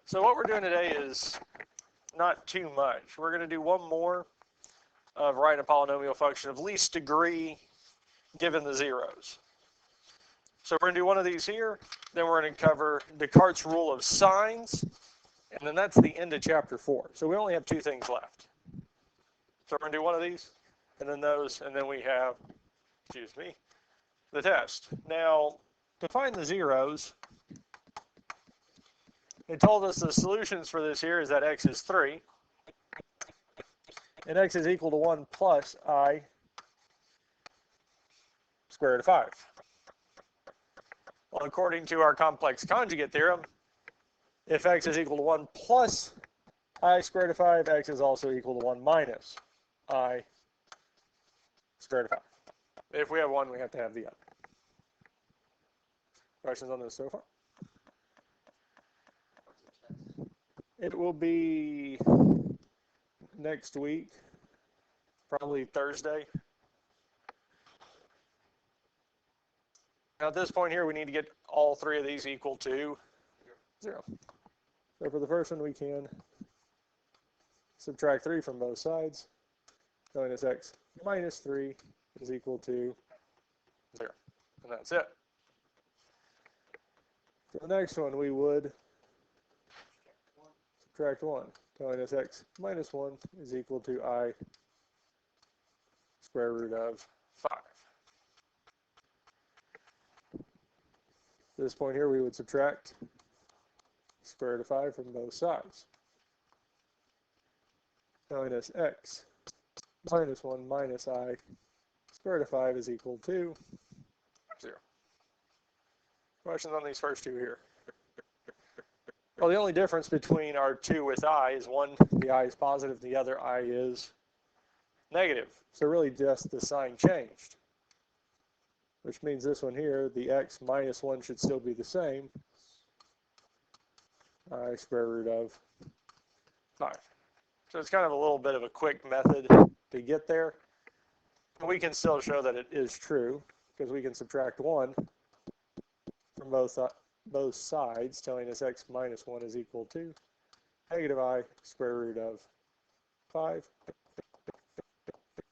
So what we're doing today is not too much. We're going to do one more of writing a polynomial function of least degree given the zeros. So we're going to do one of these here, then we're going to cover Descartes' rule of signs, and then that's the end of chapter 4. So we only have two things left. So we're going to do one of these, and then those, and then we have, the test. Now, to find the zeros, it told us the solutions for this here is that x is 3, and x is equal to 1 plus I square root of 5. Well, according to our complex conjugate theorem, if x is equal to 1 plus I square root of 5, x is also equal to 1 minus I square root of 5. If we have one, we have to have the other. Questions on this so far? It will be next week, probably Thursday. Now at this point here, we need to get all three of these equal to 0. So for the first one, we can subtract 3 from both sides, telling us x minus 3 is equal to 0. And that's it. For the next one, we would subtract 1, telling us x minus 1 is equal to I square root of 5. At this point here, we would subtract square root of 5 from both sides, telling us x minus 1 minus I square root of 5 is equal to 0. Questions on these first two here? Well, the only difference between our two with I is one, the I is positive, the other I is negative. So really just the sign changed, which means this one here, the x minus 1 should still be the same, I square root of 5. So it's kind of a little bit of a quick method to get there. But we can still show that it is true, because we can subtract 1 from both sides, telling us x minus 1 is equal to negative I square root of 5.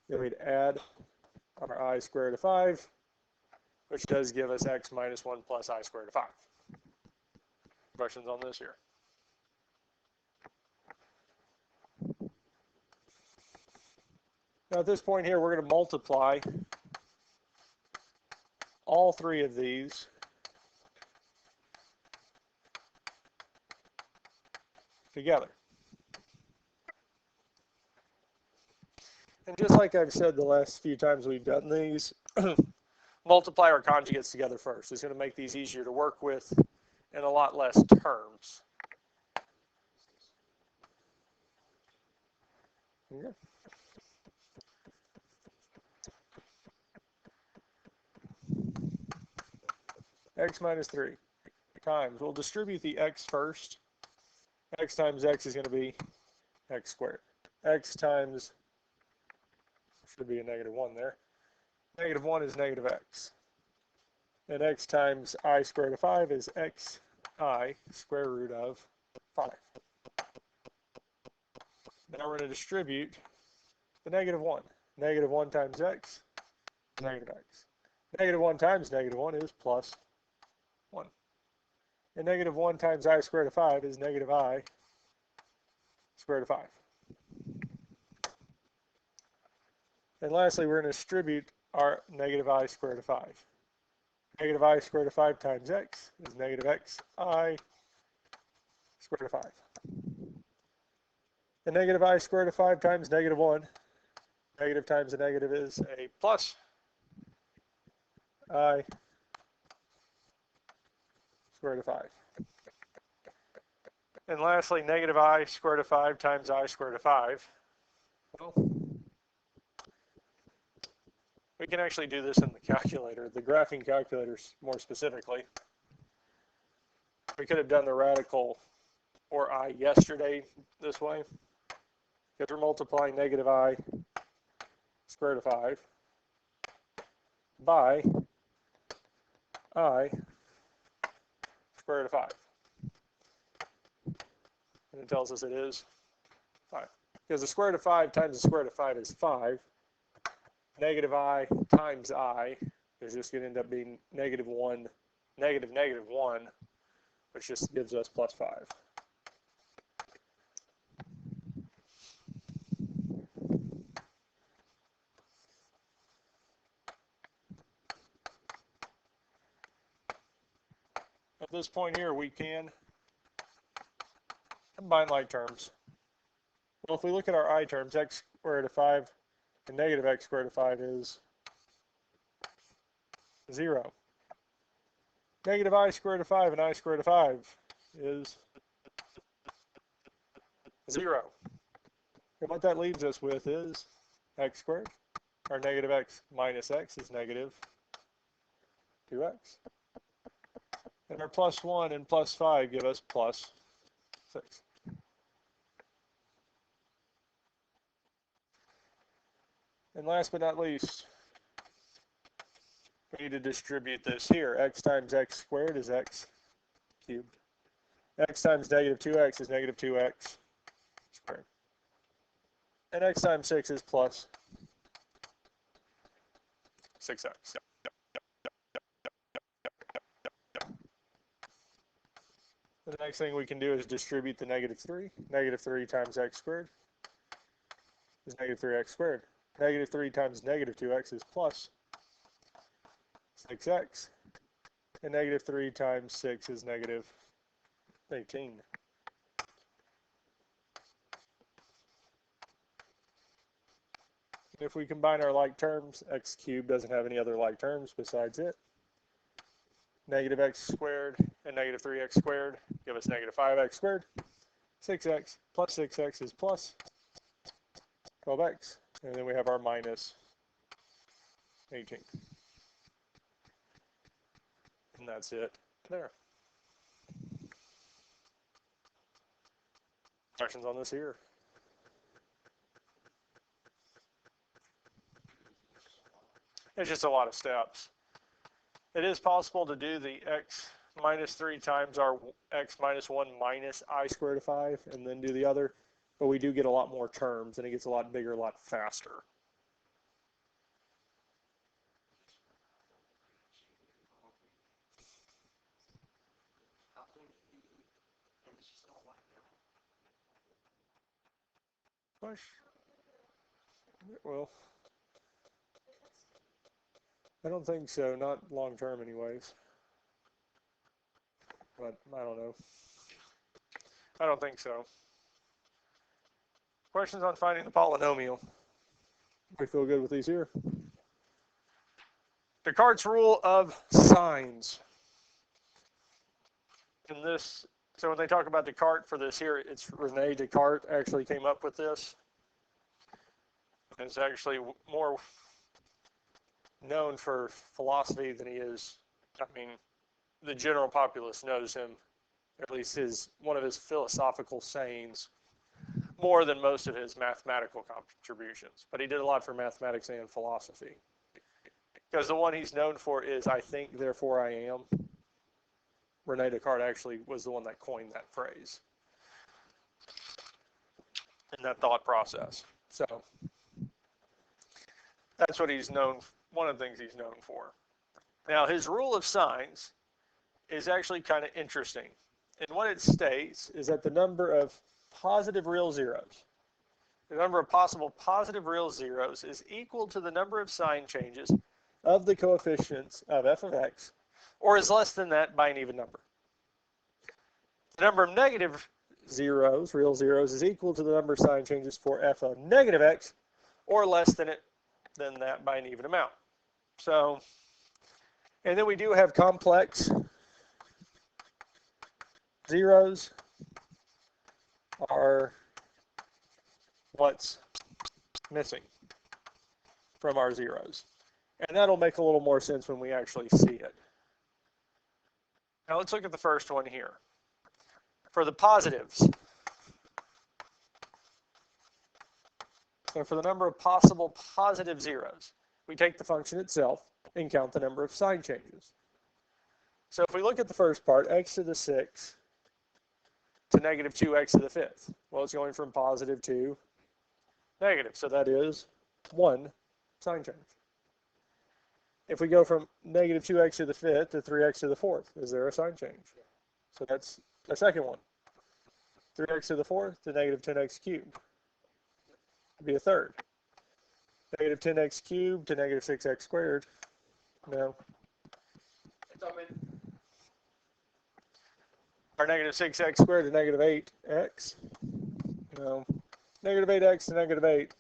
Then we'd add our I square root of 5, which does give us x minus 1 plus I square root of 5. Questions on this here? Now at this point here, we're going to multiply all three of these together. And just like I've said the last few times we've done these, multiply our conjugates together first. It's going to make these easier to work with and a lot less terms. Okay. X minus 3 times. We'll distribute the x first. X times x is going to be x squared. X times, should be a negative 1 there. Negative 1 is negative x. And x times I squared of 5 is x I square root of 5. Now we're going to distribute the negative 1. Negative 1 times x, negative x. Negative 1 times negative 1 is plus 1. And negative 1 times I squared of 5 is negative I squared of 5. And lastly, we're going to distribute our negative I squared of 5. Negative I squared of 5 times x is negative x I squared of 5. And negative I squared of 5 times negative 1, negative times a negative is a plus I squared of 5. And lastly, negative I squared of 5 times I squared of 5. Well, we can actually do this in the calculator, the graphing calculator more specifically. We could have done the radical or I yesterday this way, because we're multiplying negative I squared of 5 by I square root of 5. And it tells us it is 5. Because the square root of 5 times the square root of 5 is 5. Negative I times I is just going to end up being negative 1, negative negative 1, which just gives us plus 5. At this point here, we can combine like terms. Well, if we look at our I terms, x squared of 5 and negative x squared of 5 is 0. Negative I squared of 5 and I squared of 5 is 0. And what that leaves us with is x squared, or negative x minus x is negative 2x. And our plus 1 and plus 5 give us plus 6. And last but not least, we need to distribute this here. X times x squared is x cubed. X times negative 2x is negative 2x squared. And x times 6 is plus 6x. The next thing we can do is distribute the negative 3. Negative 3 times x squared is negative 3x squared. Negative 3 times negative 2x is plus 6x. And negative 3 times 6 is negative 18. If we combine our like terms, x cubed doesn't have any other like terms besides it. Negative x squared and negative 3x squared give us negative 5x squared. 6x plus 6x is plus 12x. And then we have our minus 18. And that's it there. Questions on this here? It's just a lot of steps. It is possible to do the x minus 3 times our x minus 1 minus I squared of 5 and then do the other, but we do get a lot more terms and it gets a lot bigger, a lot faster. Well, I don't think so, not long term anyways. But I don't know. I don't think so. Questions on finding the polynomial? We feel good with these here. Descartes' rule of signs. In this, so when they talk about Descartes for this here, it's René Descartes actually came up with this. And it's actually more known for philosophy than he is, I mean, the general populace knows him, or at least one of his philosophical sayings, more than most of his mathematical contributions. But he did a lot for mathematics and philosophy. Because the one he's known for is, I think, therefore I am. René Descartes actually was the one that coined that phrase in that thought process. So that's what he's known, one of the things he's known for. Now, his rule of signs is actually kind of interesting. And what it states is that the number of positive real zeros, the number of possible positive real zeros is equal to the number of sign changes of the coefficients of f of x, or is less than that by an even number. The number of negative zeros, real zeros, is equal to the number of sign changes for f of negative x, or less than that by an even amount. So, and then we do have complex zeros are what's missing from our zeros. And that'll make a little more sense when we actually see it. Now let's look at the first one here. For the positives, so for the number of possible positive zeros, we take the function itself and count the number of sign changes. So if we look at the first part, x to the 6 to negative 2x to the fifth? Well, it's going from positive to negative, so that is 1 sign change. If we go from negative 2x to the fifth to 3x to the fourth, is there a sign change? So that's a second one. 3x to the fourth to negative 10x cubed would be a third. Negative 10x cubed to negative 6x squared. No. Or negative 6x squared to negative 8x. No. Negative 8x to negative 8.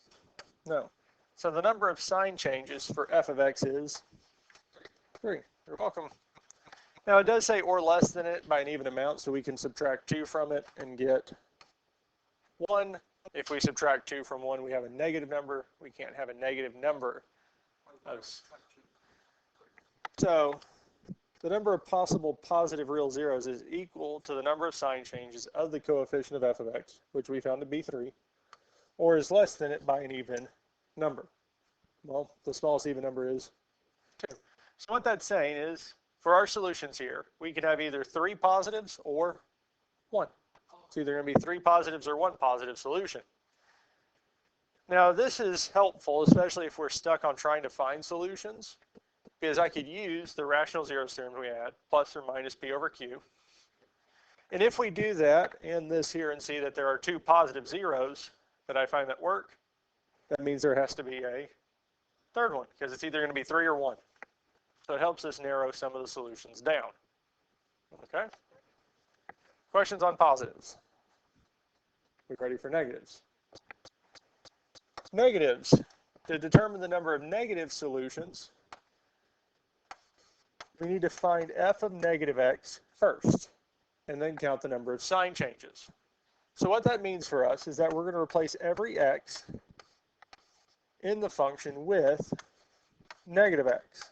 No. So the number of sign changes for f of x is 3. You're welcome. Now it does say or less than it by an even amount, so we can subtract 2 from it and get 1. If we subtract 2 from 1, we have a negative number. We can't have a negative number. So the number of possible positive real zeros is equal to the number of sign changes of the coefficient of f of x, which we found to be 3, or is less than it by an even number. Well, the smallest even number is 2. So what that's saying is, for our solutions here, we could have either 3 positives or 1. It's either going to be 3 positives or 1 positive solution. Now, this is helpful, especially if we're stuck on trying to find solutions, because I could use the rational zeros theorem we had, plus or minus p over q. And if we do that and this here and see that there are 2 positive zeros that I find that work, that means there has to be a third one, because it's either going to be 3 or 1. So it helps us narrow some of the solutions down. Okay? Questions on positives? We're ready for negatives. Negatives. To determine the number of negative solutions, we need to find f of negative x first, and then count the number of sign changes. So what that means for us is that we're going to replace every x in the function with negative x.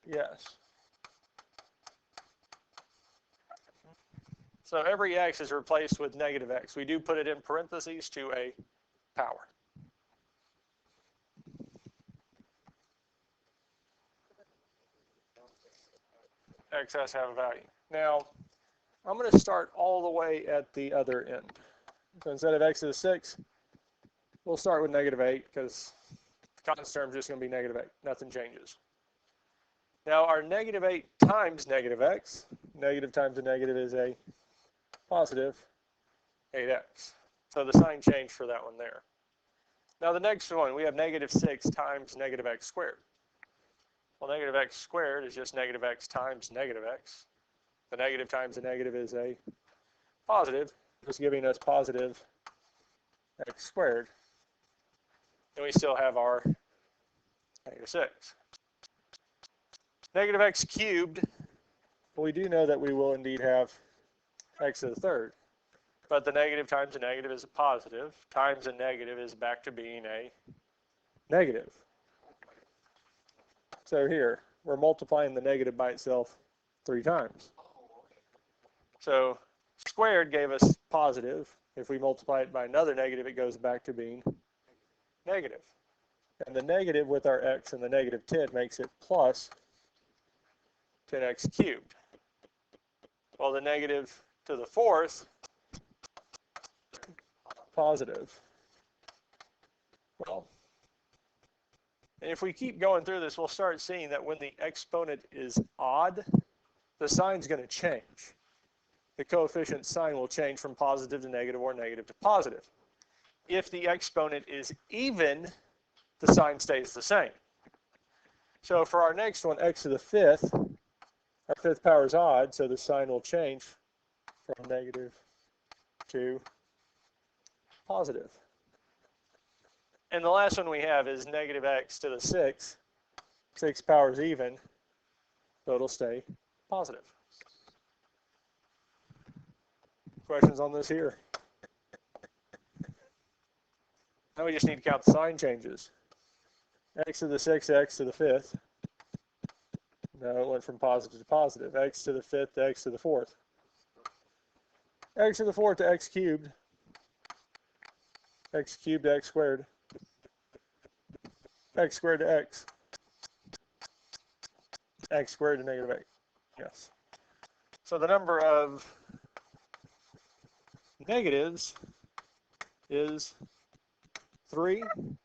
Yes. So every x is replaced with negative x. We do put it in parentheses to a power. X has to have a value. Now, I'm going to start all the way at the other end. So instead of x to the 6, we'll start with negative 8, because the constant term is just going to be negative 8. Nothing changes. Now, our negative 8 times negative x, negative times a negative is a positive 8x. So the sign changed for that one there. Now the next one, we have negative 6 times negative x squared. Well, negative x squared is just negative x times negative x. The negative times the negative is a positive, just giving us positive x squared. And we still have our negative 6. Negative x cubed, well, we do know that we will indeed have x to the third. But the negative times a negative is a positive, times a negative is back to being a negative. So here, we're multiplying the negative by itself 3 times. So squared gave us positive. If we multiply it by another negative, it goes back to being negative. And the negative with our x and the negative 10 makes it plus 10x cubed. Well, the negative to the fourth, positive. Well, and if we keep going through this, we'll start seeing that when the exponent is odd, the sign's going to change. The coefficient sign will change from positive to negative or negative to positive. If the exponent is even, the sign stays the same. So for our next one, x to the fifth, our fifth power is odd, so the sign will change from negative to positive. And the last one we have is negative x to the 6. 6 power is even, so it'll stay positive. Questions on this here? Now we just need to count the sign changes. X to the 6th, x to the 5th. No, it went from positive to positive. X to the 5th to x to the 4th. X to the 4th to x cubed. x cubed to x squared to x squared to negative 8. Yes. So the number of negatives is 3,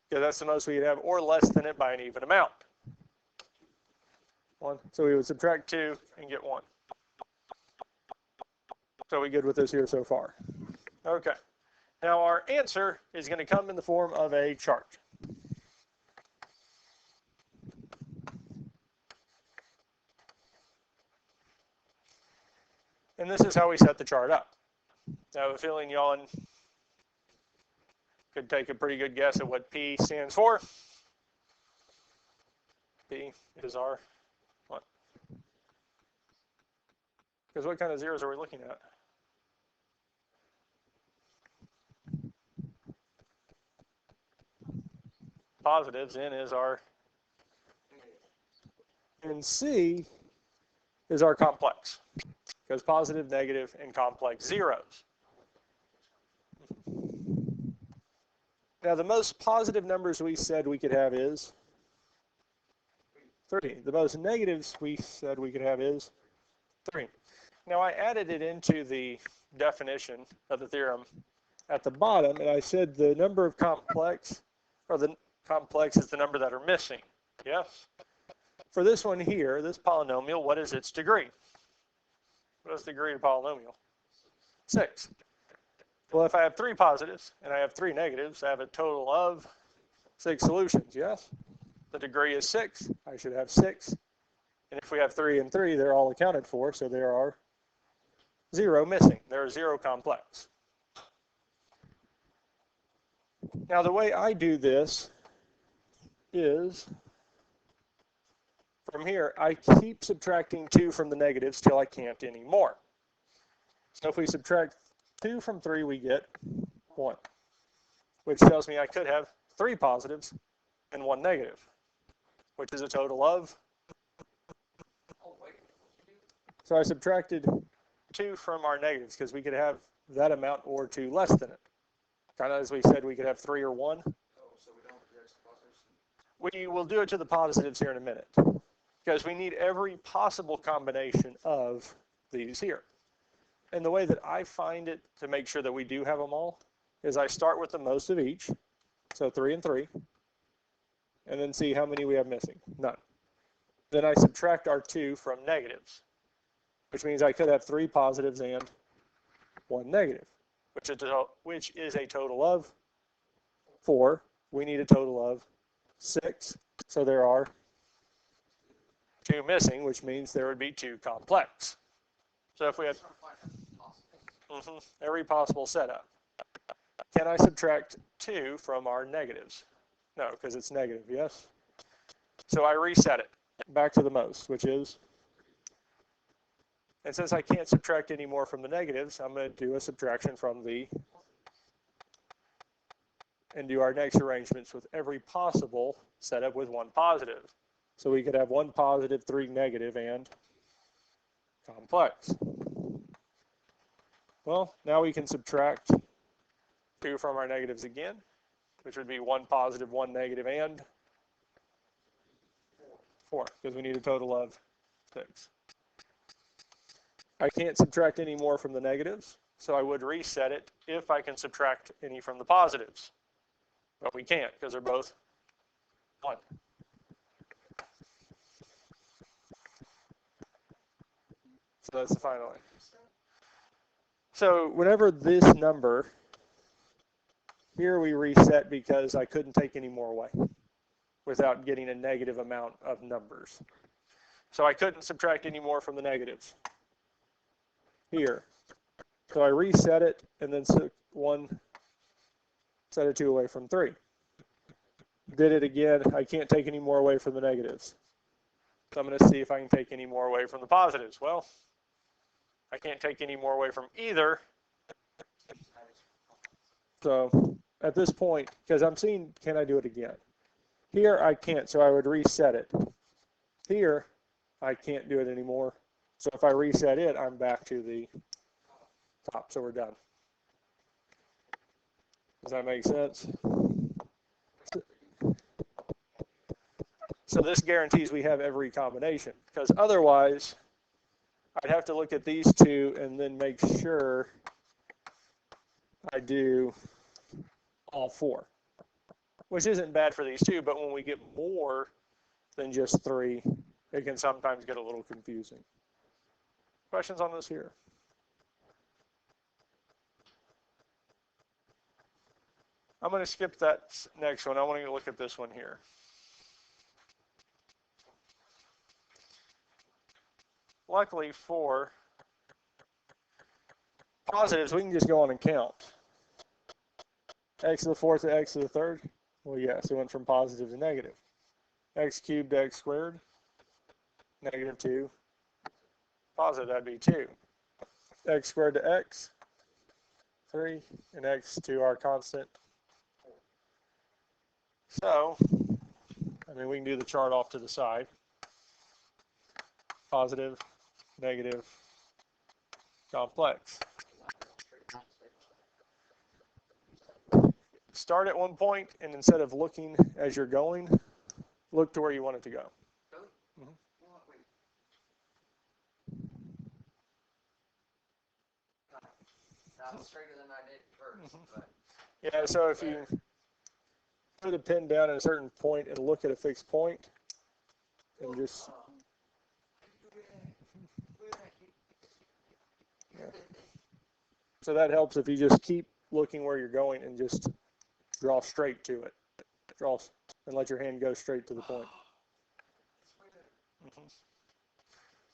because that's the most we could have, or less than it by an even amount. 1. So we would subtract 2 and get 1. So we good with this here so far? Okay. Now our answer is going to come in the form of a chart. And this is how we set the chart up. I have a feeling y'all could take a pretty good guess at what P stands for. P is our what? Because what kind of zeros are we looking at? Positives. N is our, and C is our complex, because positive, negative, and complex zeros. Now the most positive numbers we said we could have is 3. The most negatives we said we could have is 3. Now I added it into the definition of the theorem at the bottom, and I said the number of complex, or the complex is the number that are missing. Yes? For this one here, this polynomial, what is its degree? What is the degree of polynomial? 6. Well, if I have 3 positives and I have 3 negatives, I have a total of 6 solutions, yes? The degree is 6. I should have 6. And if we have 3 and 3, they're all accounted for, so there are 0 missing. There are 0 complex. Now, the way I do this is, from here, I keep subtracting 2 from the negatives till I can't anymore. So if we subtract 2 from 3, we get 1, which tells me I could have 3 positives and 1 negative, which is a total of, so I subtracted 2 from our negatives because we could have that amount or 2 less than it. Kind of as we said, we could have 3 or 1. We will do it to the positives here in a minute, because we need every possible combination of these here. And the way that I find it to make sure that we do have them all is I start with the most of each, so 3 and 3, and then see how many we have missing. None. Then I subtract our 2 from negatives, which means I could have 3 positives and 1 negative, which is a total of 4. We need a total of 6, so there are 2 missing, which means there would be 2 complex. So if we had every possible setup, can I subtract 2 from our negatives? No, because it's negative, yes? So I reset it back to the most, which is, and since I can't subtract any more from the negatives, I'm going to do a subtraction from the, and do our next arrangements with every possible setup with 1 positive. So we could have 1 positive, 3 negative, and complex. Well, now we can subtract 2 from our negatives again, which would be 1 positive, 1 negative, and 4, because we need a total of 6. I can't subtract any more from the negatives, so I would reset it if I can subtract any from the positives. But we can't, because they're both 1. So that's the final one. So whenever this number, here we reset because I couldn't take any more away without getting a negative amount of numbers. So I couldn't subtract any more from the negatives here. So I reset it and then set a 2 away from 3. Did it again, I can't take any more away from the negatives. So I'm going to see if I can take any more away from the positives. Well, I can't take any more away from either. So at this point, because I'm seeing, can I do it again? Here I can't, so I would reset it. Here I can't do it anymore. So if I reset it, I'm back to the top, so we're done. Does that make sense? So this guarantees we have every combination, because otherwise I'd have to look at these two and then make sure I do all four, which isn't bad for these two, but when we get more than just three, it can sometimes get a little confusing. Questions on this here? I'm going to skip that next one. I want to look at this one here. Luckily for positives, we can just go on and count. X to the fourth to x to the third. Well, yes, it went from positive to negative. X cubed to x squared, negative 2. Positive, that'd be 2. X squared to x, 3, and x to our constant. So, I mean, we can do the chart off to the side. Positive, negative, complex. Start at one point, and instead of looking as you're going, look to where you want it to go. Mm-hmm. Straighter than I did first. But. Yeah, so if you put a pin down at a certain point and look at a fixed point, and just yeah. So that helps if you just keep looking where you're going and just draw straight to it. Draw and let your hand go straight to the point.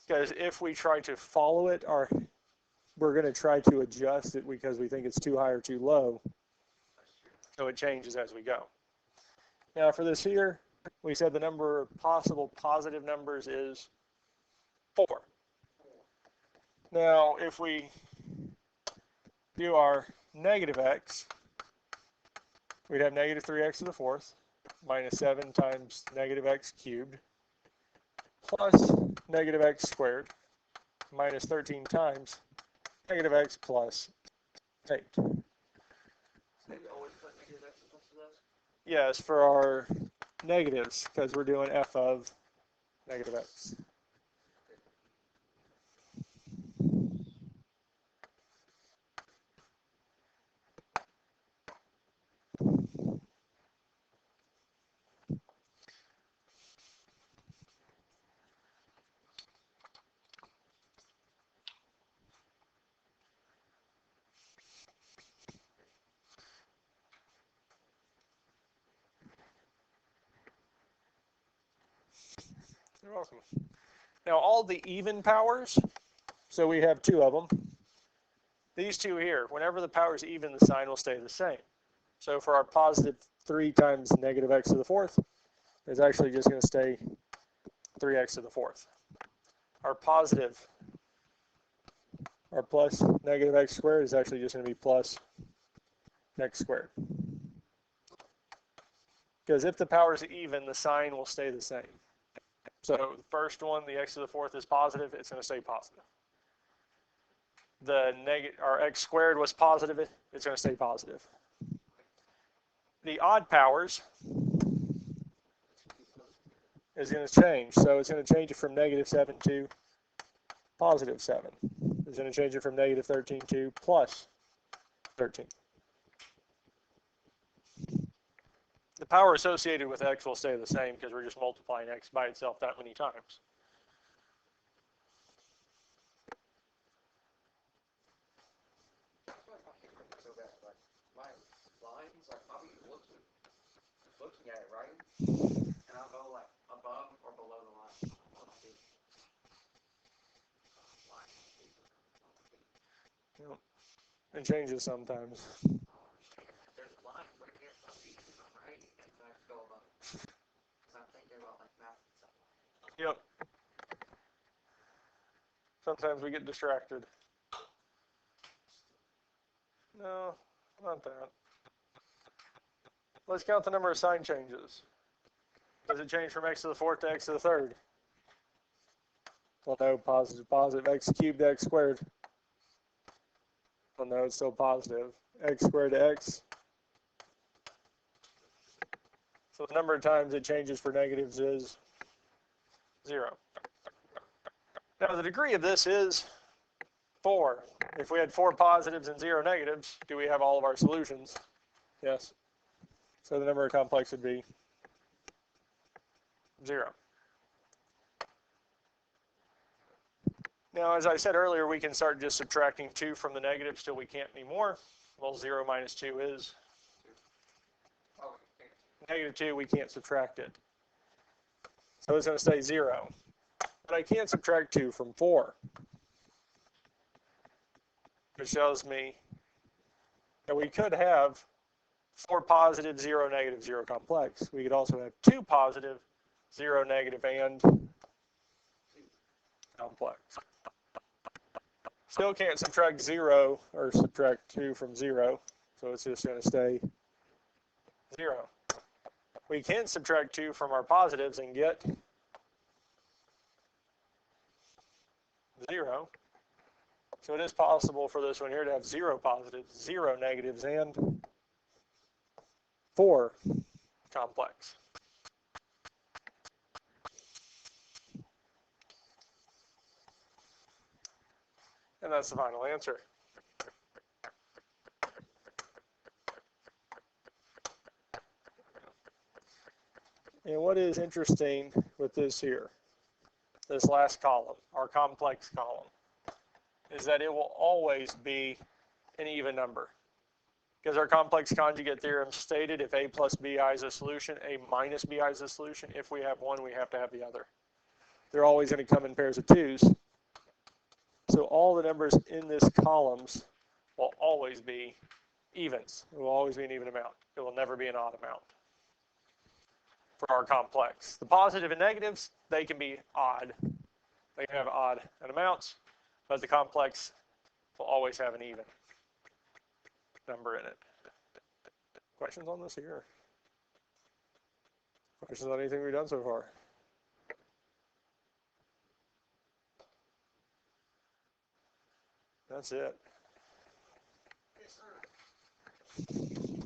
Because if we try to follow it, we're going to try to adjust it because we think it's too high or too low. So it changes as we go. Now for this here, we said the number of possible positive numbers is 4. Now if we do our negative x, we'd have negative 3x to the fourth minus 7 times negative x cubed plus negative x squared minus 13 times negative x plus 8. Yes, for our negatives, because we're doing f of negative x. You're welcome. Now all the even powers, so we have 2 of them. These 2 here, whenever the power is even, the sign will stay the same. So for our positive 3 times negative x to the fourth, it's actually just going to stay 3x to the fourth. Our positive, our plus negative x squared is actually just going to be plus x squared. Because if the power is even, the sign will stay the same. So the first one, the x to the fourth is positive, it's going to stay positive. Our x squared was positive, it's going to stay positive. The odd powers is going to change. So it's going to change it from negative 7 to positive 7. It's going to change it from negative 13 to plus 13. The power associated with x will stay the same because we're just multiplying x by itself that many times. My lines are probably looking at it, right? And I'll go like above or below the line. Yep. It changes sometimes. There's a line right here, right? And I have to go above. So I'm thinking about like math and stuff. Yep. Sometimes we get distracted. No, not that. Let's count the number of sign changes. Does it change from x to the fourth to x to the third? Well, no, positive, positive. X cubed to x squared. Well, no, it's still positive. X squared to x So the number of times it changes for negatives is 0. Now the degree of this is 4. If we had 4 positives and 0 negatives, do we have all of our solutions? Yes. So the number of complex would be 0. Now, as I said earlier, we can start just subtracting 2 from the negatives till we can't anymore. Well, 0 minus 2 is negative 2. We can't subtract it. So it's going to stay 0. But I can't subtract 2 from 4. Which shows me that we could have 4 positive, 0 negative, 0 complex. We could also have 2 positive, 0 negative, and complex. Still can't subtract 0 or subtract 2 from 0, so it's just going to stay 0. We can subtract 2 from our positives and get 0. So it is possible for this one here to have 0 positives, 0 negatives, and 4 complex. And that's the final answer. And what is interesting with this here, this last column, our complex column, is that it will always be an even number. Because our complex conjugate theorem stated if A plus BI is a solution, A minus BI is a solution. If we have one, we have to have the other. They're always going to come in pairs of 2s. So all the numbers in this columns will always be evens. It will always be an even amount. It will never be an odd amount for our complex. The positive and negatives, they can be odd. They can have odd amounts, but the complex will always have an even number in it. Questions on this here? Questions on anything we've done so far? That's it. Yes, sir.